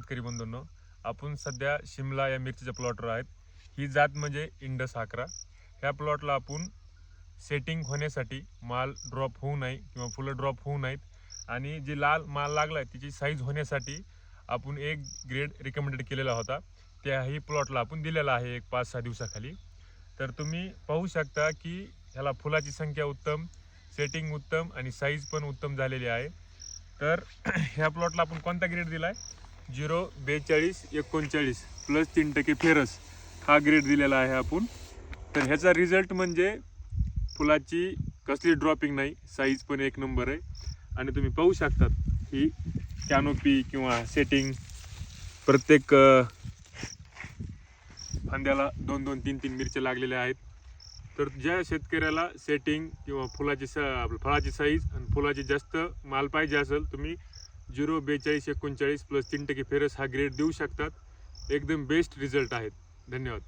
शेतकरी बंधूंनो, आपण सध्या शिमला या मिरचीच्या प्लॉटवर आहेत। ही जात म्हणजे इंडस 11। ह्या प्लॉटला आपण सेटिंग होण्यासाठी माल ड्रॉप होऊ नये किंवा फुलं ड्रॉप होऊ नयेत आणि जी लाल माल लागलाय तिची साईज होण्यासाठी आपण एक ग्रेड रिकमेंडेड केलेला होता। त्याही प्लॉटला आपण दिलेला आहे एक 5-6 दिवसाखाली। तर तुम्ही पाहू शकता की ह्याला फुलाची संख्या उत्तम, सेटिंग उत्तम आणि साईज पण उत्तम झालेली आहे। तर ह्या प्लॉटला आपण कोणता ग्रेड दिलाय? 04239 प्लस 3% फेरस हा ग्रेड दिलेला आहे आपण। तर ह्याचा रिझल्ट म्हणजे फुलाची कसली ड्रॉपिंग नाही, साईज पण एक नंबर आहे आणि तुम्ही पाहू शकतात ही कॅनोपी किंवा सेटिंग प्रत्येक फांद्याला 2-2, 3-3 मिरच्या लागलेल्या आहेत। तर ज्या शेतकऱ्याला सेटिंग किंवा फळाची साईज आणि फुलाची जास्त माल पाहिजे असेल, तुम्ही 04239 प्लस 3% फेरस हा ग्रेड देऊ शकतात। एकदम बेस्ट रिझल्ट आहेत। धन्यवाद।